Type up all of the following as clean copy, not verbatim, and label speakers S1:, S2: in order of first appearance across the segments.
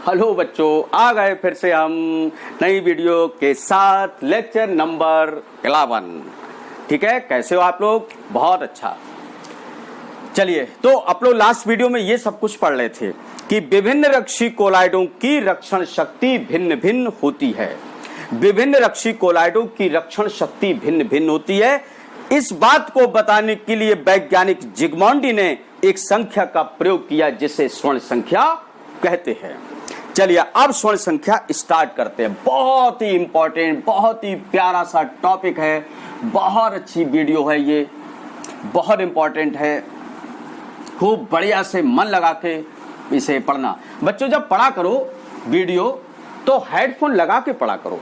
S1: Hello बच्चों, आ गए फिर से हम नई वीडियो के साथ लेक्चर नंबर 11। ठीक है, कैसे हो आप लोग? बहुत अच्छा। चलिए, तो आप लोग लास्ट वीडियो में ये सब कुछ पढ़ रहे थे कि विभिन्न रक्षी कोलाइडों की रक्षण शक्ति भिन्न भिन्न होती है। विभिन्न रक्षी कोलाइडों की रक्षण शक्ति भिन्न भिन्न होती है। इस बात को बताने के लिए वैज्ञानिक जिग्मोंडी ने एक संख्या का प्रयोग किया जिसे स्वर्ण संख्या कहते हैं। चलिए, अब स्वर्ण संख्या स्टार्ट करते हैं। बहुत ही इंपॉर्टेंट, बहुत ही प्यारा सा टॉपिक है, बहुत अच्छी वीडियो है, ये बहुत इंपॉर्टेंट है। खूब बढ़िया से मन लगा के इसे पढ़ना। बच्चों, जब पढ़ा करो वीडियो तो हेडफोन लगा के पढ़ा करो।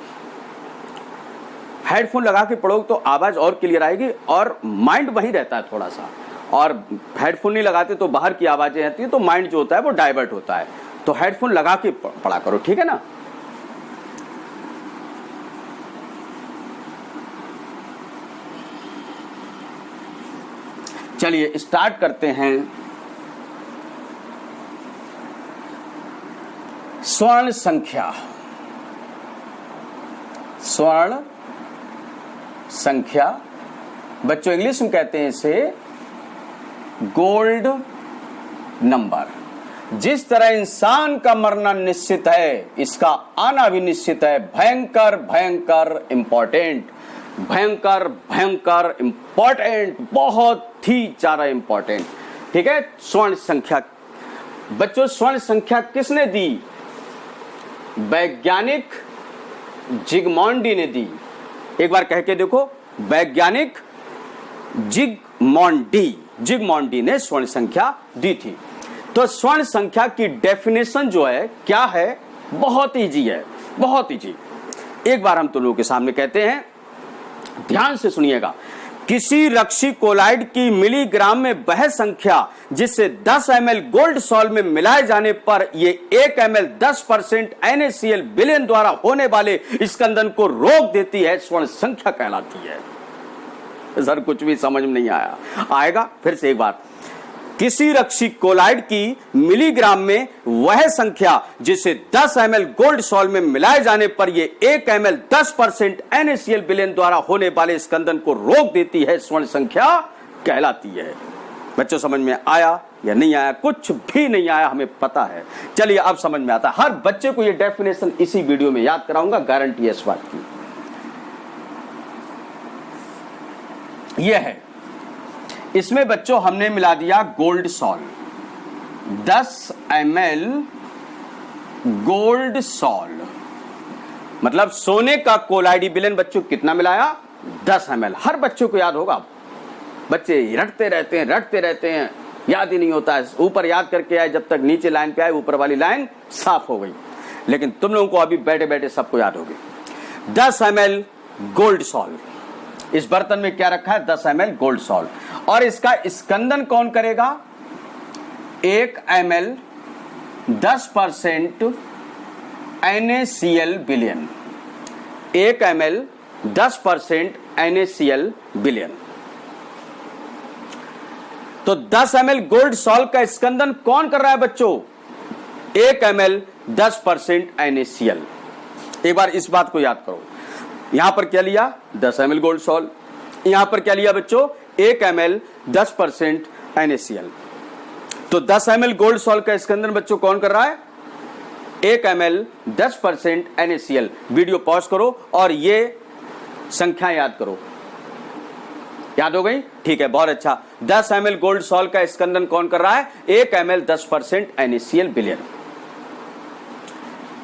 S1: हेडफोन लगा के पढ़ो तो आवाज और क्लियर आएगी और माइंड वहीं रहता है थोड़ा सा। और हेडफोन नहीं लगाते तो बाहर की आवाजें आती है तो माइंड जो होता है वो डाइवर्ट होता है। तो हेडफोन लगा के पढ़ा करो, ठीक है ना। चलिए स्टार्ट करते हैं। स्वर्ण संख्या। स्वर्ण संख्या बच्चों इंग्लिश में कहते हैं इसे गोल्ड नंबर। जिस तरह इंसान का मरना निश्चित है, इसका आना भी निश्चित है। भयंकर भयंकर इंपॉर्टेंट, भयंकर भयंकर इंपॉर्टेंट, बहुत ही ज्यादा इंपॉर्टेंट। ठीक है, स्वर्ण संख्या। बच्चों, स्वर्ण संख्या किसने दी? वैज्ञानिक जिग्मोंडी ने दी। एक बार कह के देखो, वैज्ञानिक जिग्मोंडी ने स्वर्ण संख्या दी थी। तो स्वर्ण संख्या की डेफिनेशन जो है क्या है? बहुत इजी है, बहुत इजी। एक बार हम तुम लोगों के सामने कहते हैं, ध्यान से सुनिएगा। किसी रक्षी कोलाइड की मिलीग्राम में वह संख्या जिससे 10 ml गोल्ड सॉल्ट में मिलाए जाने पर ये 1 ml 10% NaCl विलयन द्वारा होने वाले स्कंदन को रोक देती है, स्वर्ण संख्या कहलाती है। सर कुछ भी समझ में नहीं आया, आएगा फिर से एक बार। किसी रक्षी कोलाइड की मिलीग्राम में वह संख्या जिसे 10 ml गोल्ड सॉल्ट में मिलाए जाने पर ये 1 ml 10% NaCl विलयन द्वारा होने वाले स्कंदन को रोक देती है, स्वर्ण संख्या कहलाती है। बच्चों समझ में आया या नहीं आया? कुछ भी नहीं आया, हमें पता है। चलिए अब समझ में आता है। हर बच्चे को ये डेफिनेशन इसी वीडियो में याद कराऊंगा, गारंटी है इस बात की। यह है, इसमें बच्चों हमने मिला दिया gold salt, 10 ml gold salt, मतलब सोने का कोलाइडी विलयन बच्चों कितना मिलाया? 10 ml। हर बच्चों को याद होगा। बच्चे रटते रहते हैं, याद ही नहीं होता है। ऊपर याद करके आए, जब तक नीचे लाइन पे आए ऊपर वाली लाइन साफ हो गई। लेकिन तुम लोगों को अभी बैठे बैठे सबको याद होगी। 10 ml गोल्ड सॉल्ट। इस बर्तन में क्या रखा है? 10 ml गोल्ड सॉल्ट। और इसका स्कंदन कौन करेगा? 1 ml 10% NaCl विलयन। 1 ml 10% NaCl विलयन। तो 10 ml गोल्ड सॉल्ट का स्कंदन कौन कर रहा है बच्चों? 1 ml 10% NaCl। एक बार इस बात को याद करो। यहां पर क्या लिया? 10 ml गोल्ड सॉल्ट। यहां पर क्या लिया बच्चों? 1 ml 10% NaCl। तो 10 ml गोल्ड सॉल्ट का स्कंदन बच्चों कौन कर रहा है? 1 ml 10% NaCl। वीडियो पॉज करो और ये संख्या याद करो। याद हो गई? ठीक है, बहुत अच्छा। 10 ml गोल्ड सॉल्ट का स्कंदन कौन कर रहा है? 1 ml 10% NaCl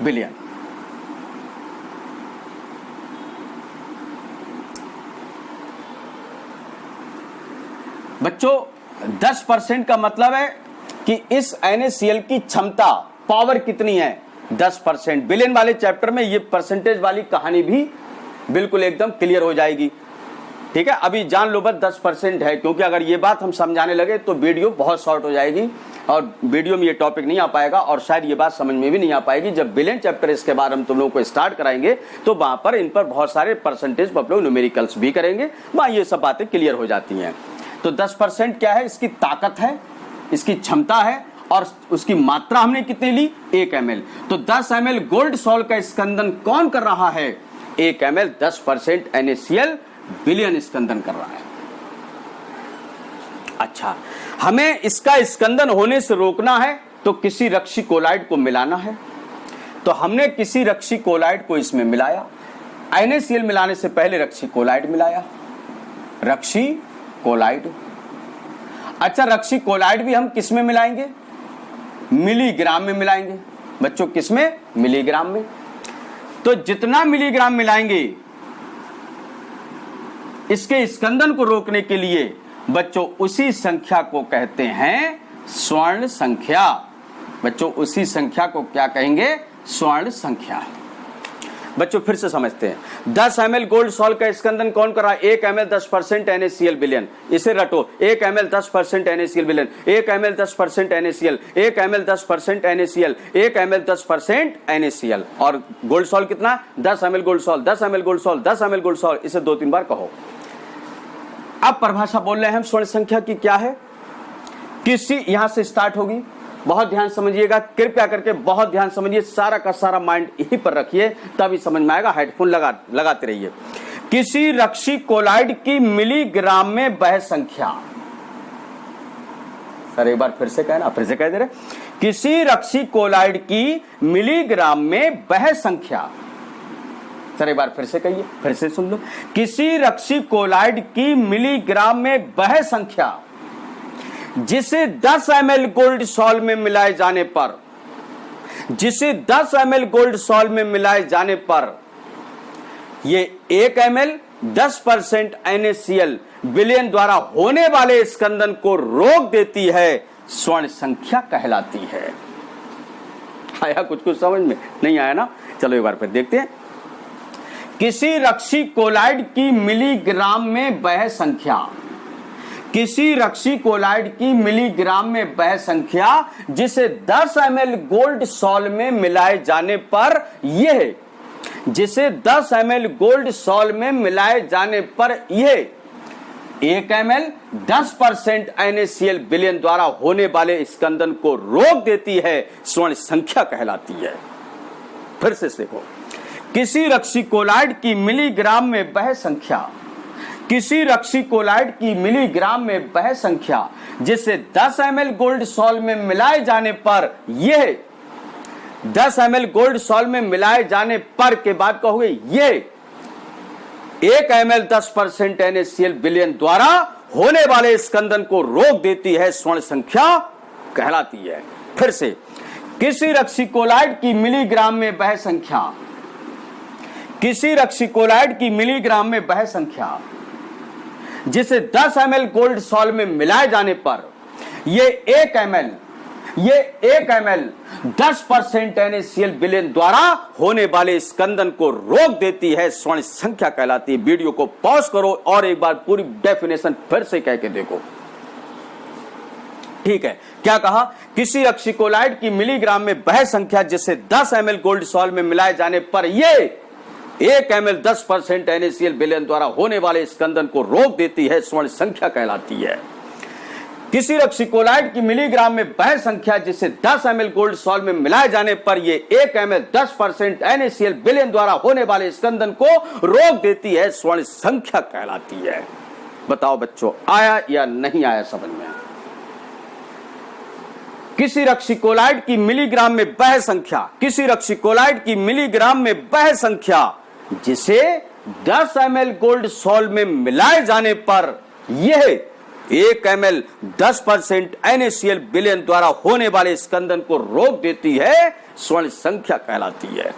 S1: विलयन। बच्चों 10% का मतलब है कि इस NaCl की क्षमता, पावर कितनी है? 10%। विलयन वाले चैप्टर में ये परसेंटेज वाली कहानी भी बिल्कुल एकदम क्लियर हो जाएगी। ठीक है, अभी जान लो बस 10% है, क्योंकि अगर ये बात हम समझाने लगे तो वीडियो बहुत शॉर्ट हो जाएगी और वीडियो में ये टॉपिक नहीं आ पाएगा और शायद ये बात समझ में भी नहीं आ पाएगी। जब विलयन चैप्टर इसके बाद हम तुम लोगों को स्टार्ट कराएंगे तो वहां पर इन पर बहुत सारे परसेंटेज आप लोग न्यूमेरिकल्स भी करेंगे, वहां ये सब बातें क्लियर हो जाती हैं। तो 10% क्या है? इसकी ताकत है, इसकी क्षमता है और उसकी मात्रा हमने कितनी ली 1 ml। तो 10 ml गोल्ड सॉल्ट का स्कंदन कौन कर रहा है 1 ml 10% NaCl विलयन स्कंदन कर रहा है। अच्छा, हमें इसका स्कंदन होने से रोकना है तो किसी रक्षी कोलाइड को मिलाना है। तो हमने किसी रक्षी कोलाइड को इसमें मिलाया, NaCl मिलाने से पहले रक्षी कोलाइड मिलाया, रक्षी कोलाइड। अच्छा, रक्षी कोलाइड भी हम किस में मिलाएंगे मिलीग्राम में मिलाएंगे बच्चों, किस में मिलीग्राम में। तो जितना मिलीग्राम मिलाएंगे इसके स्कंदन को रोकने के लिए बच्चों उसी संख्या को कहते हैं स्वर्ण संख्या। बच्चों उसी संख्या को क्या कहेंगे स्वर्ण संख्या। बच्चों फिर से समझते हैं, 10 ml गोल्ड सॉल्ट का स्कंदन कौन कर रहा है 1 ml 10% NaCl विलयन। इसे रटो, 1 ml 10% NaCl विलयन, 1 ml 10% NaCl, 1 ml 10% NaCl, 1 ml 10% NaCl। और गोल्ड सॉल्ट कितना 10 ml gold salt, 10 ml gold salt, 10 ml gold salt. इसे 2-3 बार कहो। अब परिभाषा बोल रहे हैं हम स्वर्ण संख्या की क्या है। किसी यहां से स्टार्ट होगी, बहुत ध्यान समझिएगा, कृपया करके बहुत ध्यान समझिए, सारा का सारा माइंड यहीं पर रखिए तभी समझ में आएगा। हेडफोन लगाते रहिए। किसी रक्षी कोलाइड की मिलीग्राम में वह संख्या, सर एक बार फिर से कहना, फिर से कह दे रहे, किसी रक्षी कोलाइड की मिलीग्राम में वह संख्या, सर एक बार फिर से कहिए, फिर से सुन लो, किसी रक्षी कोलाइड की मिलीग्राम में वह संख्या जिसे 10 ml गोल्ड सॉल्ट में मिलाए जाने पर, जिसे 10 ml गोल्ड सॉल्ट में मिलाए जाने पर ये 1 ml 10% NaCl विलयन द्वारा होने वाले स्कंदन को रोक देती है, स्वर्ण संख्या कहलाती है। आया कुछ समझ में नहीं आया ना? चलो एक बार फिर देखते हैं। किसी रक्षी कोलाइड की मिलीग्राम में वह संख्या, किसी रक्षी कोलाइड की मिलीग्राम में वह संख्या जिसे 10 ml गोल्ड सॉल्ट में मिलाए जाने पर यह, जिसे 10 ml गोल्ड सॉल्ट में मिलाए जाने पर यह 1 ml 10% NaCl विलयन द्वारा होने वाले स्कंदन को रोक देती है, स्वर्ण संख्या कहलाती है। फिर से देखो, किसी रक्षी कोलाइड की मिलीग्राम में वह संख्या, किसी रक्षी कोलाइड की मिलीग्राम में वह संख्या जिसे 10 ml गोल्ड सॉल्ट में मिलाए जाने पर यह 10 ml गोल्ड सॉल्ट में मिलाए जाने पर के बाद कहोगे यह 1 ml 10% NaCl विलयन द्वारा होने वाले स्कंदन को रोक देती है, स्वर्ण संख्या कहलाती है। फिर से, किसी रक्षी कोलाइड की मिलीग्राम में वह संख्या, किसी रक्षी कोलाइड की मिलीग्राम में वह संख्या जिसे 10 ml गोल्ड सॉल्ट में मिलाए जाने पर ये 1 ml 10% NaCl विलयन द्वारा होने वाले स्कंदन को रोक देती है, स्वर्ण संख्या कहलाती है। वीडियो को पॉज करो और एक बार पूरी डेफिनेशन फिर से कह के देखो। ठीक है, क्या कहा? किसी रक्षी कोलाइड की मिलीग्राम में वह संख्या जिसे 10 ml गोल्ड सॉल्ट में मिलाए जाने पर ये 1 ml 10% NaCl विलयन द्वारा होने वाले स्कंदन को रोक देती है, स्वर्ण संख्या कहलाती है। किसी रक्षी कोलाइड की मिलीग्राम में वह संख्या जिसे 10 ml गोल्ड सॉल्ट में मिलाए जाने पर यह 1 ml 10% NaCl विलयन द्वारा होने वाले स्कंदन को रोक देती है, स्वर्ण संख्या कहलाती है। बताओ बच्चों, आया या नहीं आया समझ में? किसी रक्षी कोलाइड की मिलीग्राम में वह संख्या, किसी रक्षी कोलाइड की मिलीग्राम में वह संख्या जिसे 10 ml गोल्ड सॉल्ट में मिलाए जाने पर यह 1 ml 10% NaCl विलयन द्वारा होने वाले स्कंदन को रोक देती है, स्वर्ण संख्या कहलाती है।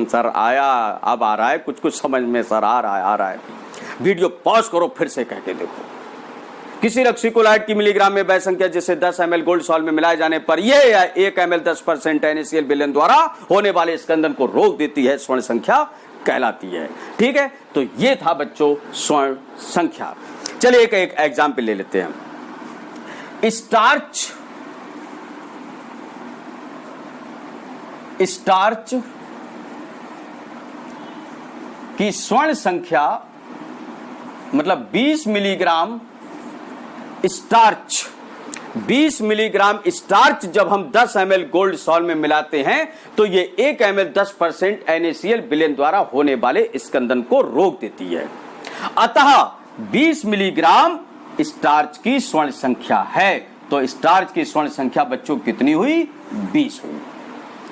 S1: सर आया, अब आ रहा है कुछ समझ में सर, आ रहा है। वीडियो पॉज करो, फिर से कह के देखो। किसी रक्षी कोलाइड की मिलीग्राम में वह संख्या जिसे 10 ml गोल्ड सॉल्ट में मिलाए जाने पर यह 1 ml 10% NaCl विलयन द्वारा होने वाले स्कंदन को रोक देती है, स्वर्ण संख्या कहलाती है। ठीक है, तो ये था बच्चों स्वर्ण संख्या। चलिए एक एग्जाम्पल ले लेते हैं। स्टार्च की स्वर्ण संख्या मतलब 20 मिलीग्राम स्टार्च, 20 मिलीग्राम स्टार्च जब हम 10 ml गोल्ड सॉल्ट में मिलाते हैं तो ये 1 ml 10% NaCl विलयन द्वारा होने वाले स्कंदन को रोक देती है। अतः 20 मिलीग्राम स्टार्च की स्वर्ण संख्या है, तो स्टार्च की स्वर्ण संख्या बच्चों कितनी हुई? 20 हुई।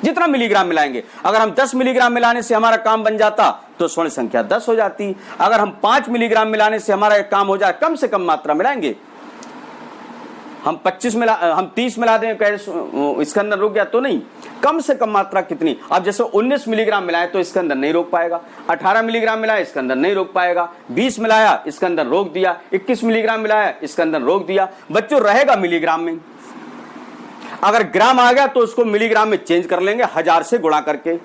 S1: जितना मिलीग्राम मिलाएंगे, अगर हम 10 मिलीग्राम मिलाने से हमारा काम बन जाता तो स्वर्ण संख्या 10 हो जाती। अगर हम 5 मिलीग्राम मिलाने से हमारा काम हो जाए, कम से कम मात्रा मिलाएंगे, हम 30 मिला दें, इसके अंदर रुक गया तो नहीं, कम से कम मात्रा कितनी? अब जैसे 19 मिलीग्राम मिलाए तो इसके अंदर नहीं रोक पाएगा, 18 मिलीग्राम मिलाया इसके अंदर नहीं रोक पाएगा, 20 मिलाया इसके अंदर रोक दिया, 21 मिलीग्राम मिलाया इसके अंदर रोक दिया। बच्चों रहेगा मिलीग्राम में, अगर ग्राम आ गया तो उसको मिलीग्राम में चेंज कर लेंगे 1000 से गुणा करके।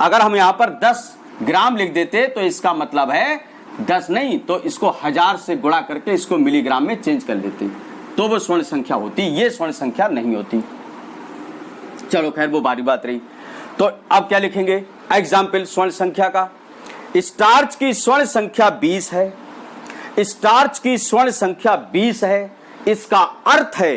S1: अगर हम यहां पर 10 ग्राम लिख देते तो इसका मतलब है 10 नहीं, तो इसको 1000 से गुणा करके इसको मिलीग्राम में चेंज कर लेते तो वो स्वर्ण संख्या होती, ये स्वर्ण संख्या नहीं होती। चलो खैर वो बारी बात रही। तो अब क्या लिखेंगे? एग्जाम्पल स्वर्ण संख्या का, स्टार्च की स्वर्ण संख्या 20 है, स्टार्च की स्वर्ण संख्या 20 है, इसका अर्थ है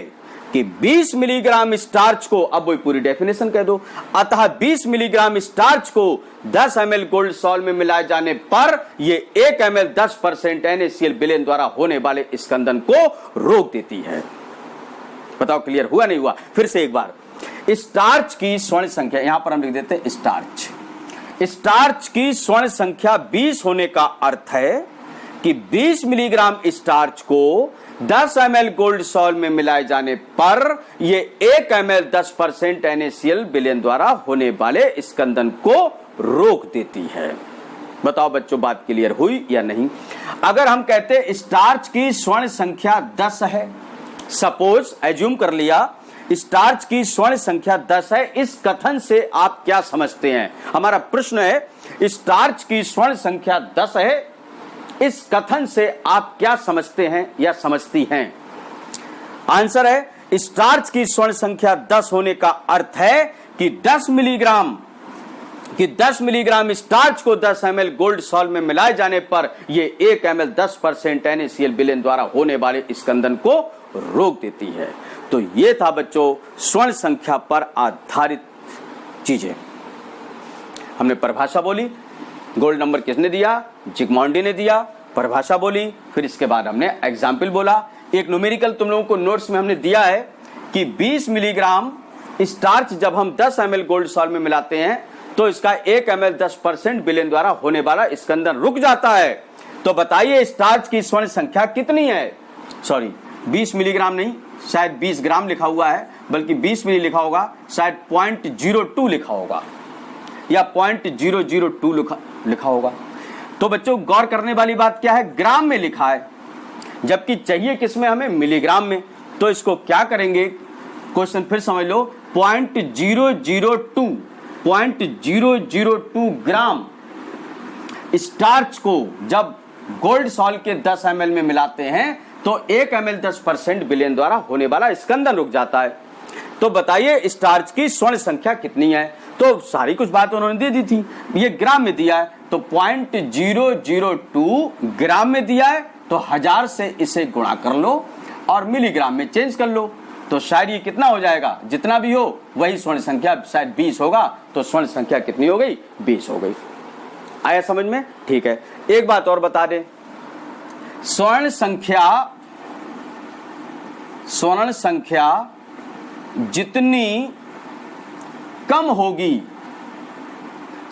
S1: कि 20 मिलीग्राम स्टार्च को, अब वही पूरी डेफिनेशन कह दो, अतः 20 मिलीग्राम स्टार्च को 10 ml गोल्ड सॉल्ट में मिलाए जाने पर ये 1 ml 10% NaCl विलयन द्वारा होने वाले स्कंदन को रोक देती है। बताओ क्लियर हुआ नहीं हुआ? फिर से एक बार, स्टार्च की स्वर्ण संख्या, यहां पर हम लिख देते हैं स्टार्च, स्टार्च की स्वर्ण संख्या 20 होने का अर्थ है कि 20 मिलीग्राम स्टार्च को 10 ml गोल्ड सॉल्ट में मिलाए जाने पर ये 1 ml 10% NaCl विलयन द्वारा होने वाले स्कंदन को रोक देती है। बताओ बच्चों बात क्लियर हुई या नहीं? अगर हम कहते स्टार्च की स्वर्ण संख्या 10 है, सपोज एज्यूम कर लिया स्टार्च की स्वर्ण संख्या 10 है, इस कथन से आप क्या समझते हैं? हमारा प्रश्न है स्टार्च की स्वर्ण संख्या 10 है, इस कथन से आप क्या समझते हैं या समझती हैं? आंसर है स्टार्च की स्वर्ण संख्या 10 होने का अर्थ है कि 10 मिलीग्राम स्टार्च को 10 ml गोल्ड सॉल्ट में मिलाए जाने पर यह 1 ml 10% NaCl विलयन द्वारा होने वाले स्कंदन को रोक देती है। तो यह था बच्चों स्वर्ण संख्या पर आधारित चीजें। हमने परिभाषा बोली, गोल्ड नंबर किसने दिया? जिगमॉन्डी ने दिया, परिभाषा बोली, फिर इसके बाद हमने एग्जाम्पल बोला। एक न्यूमेरिकल तुम लोगों को नोट्स में हमने दिया है कि 20 मिलीग्राम स्टार्च जब हम 10 ml गोल्ड सॉल्ट में मिलाते हैं तो इसका 1 ml 10% विलयन द्वारा होने वाला स्कंदन रुक जाता है। तो बताइए स्टार्च की स्वर्ण संख्या कितनी है? सॉरी 20 मिलीग्राम नहीं, शायद 20 ग्राम लिखा हुआ है, बल्कि 20 मिली लिखा होगा, शायद 0.02 लिखा होगा या 0.002 लिखा होगा। तो बच्चों गौर करने वाली बात क्या है? ग्राम में लिखा है, जबकि चाहिए किसमें हमें? मिलीग्राम में। तो इसको क्या करेंगे? क्वेश्चन फिर समझ लो, 0.002 ग्राम स्टार्च को जब गोल्ड सॉल्ट के 10 ml में मिलाते हैं तो 1 ml 10% विलयन द्वारा होने वाला स्कंदन रुक जाता है। तो बताइए स्टार्च की स्वर्ण संख्या कितनी है? तो सारी कुछ बात उन्होंने दे दी थी, ये ग्राम में दिया है, तो 0.002 ग्राम में दिया है, तो 1000 से इसे गुणा कर लो और मिलीग्राम में चेंज कर लो, तो शायद ये कितना हो जाएगा? जितना भी हो वही स्वर्ण संख्या, शायद 20 होगा, तो स्वर्ण संख्या कितनी हो गई? 20 हो गई। आया समझ में? ठीक है। एक बात और बता दें, स्वर्ण संख्या जितनी कम होगी,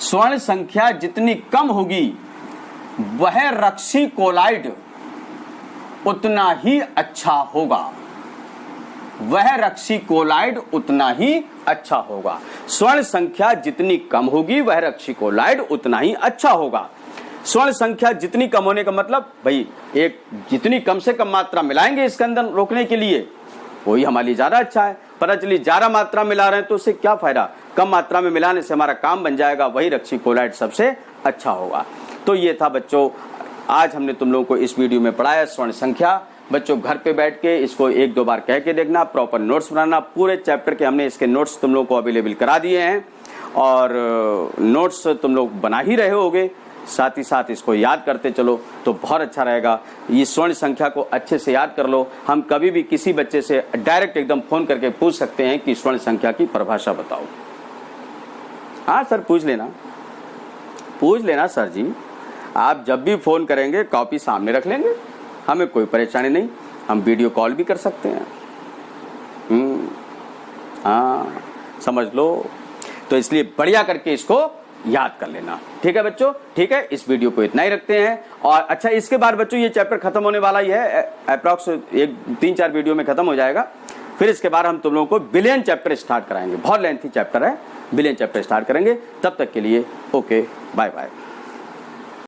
S1: स्वर्ण संख्या जितनी कम होगी वह रक्सी कोलाइड उतना ही अच्छा होगा, वह रक्सी कोलाइड उतना ही अच्छा होगा। स्वर्ण संख्या जितनी कम होगी वह रक्सी कोलाइड उतना ही अच्छा होगा। स्वर्ण संख्या जितनी कम होने का मतलब भाई एक जितनी कम से कम मात्रा मिलाएंगे स्कंदन रोकने के लिए वही हमारे लिए ज्यादा अच्छा है। पता चली ज्यादा मात्रा मिला रहे हैं तो उससे क्या फायदा? कम मात्रा में मिलाने से हमारा काम बन जाएगा, वही रक्सी कोलाइड सबसे अच्छा होगा। तो ये था बच्चों, आज हमने तुम लोगों को इस वीडियो में पढ़ाया स्वर्ण संख्या। बच्चों घर पे बैठ के इसको 1-2 बार कह के देखना, प्रॉपर नोट्स बनाना। पूरे चैप्टर के हमने इसके नोट्स तुम लोगों को अवेलेबल करा दिए हैं और नोट्स तुम लोग बना ही रहे होगे। साथ ही साथ इसको याद करते चलो तो बहुत अच्छा रहेगा। ये स्वर्ण संख्या को अच्छे से याद कर लो। हम कभी भी किसी बच्चे से डायरेक्ट एकदम फोन करके पूछ सकते हैं कि स्वर्ण संख्या की परिभाषा बताओ। हाँ सर, पूछ लेना सर जी। आप जब भी फोन करेंगे कॉपी सामने रख लेंगे, हमें कोई परेशानी नहीं। हम वीडियो कॉल भी कर सकते हैं। हाँ, समझ लो। तो इसलिए बढ़िया करके इसको याद कर लेना। ठीक है बच्चों, ठीक है। इस वीडियो को इतना ही रखते हैं। और अच्छा, इसके बाद बच्चों ये चैप्टर खत्म होने वाला ही है, अप्रॉक्स 3-4 वीडियो में खत्म हो जाएगा। फिर इसके बाद हम तुम लोगों को बिलियन चैप्टर स्टार्ट कराएंगे। बहुत लेंथी चैप्टर है, बिलियन चैप्टर स्टार्ट करेंगे। तब तक के लिए ओके, बाय बाय।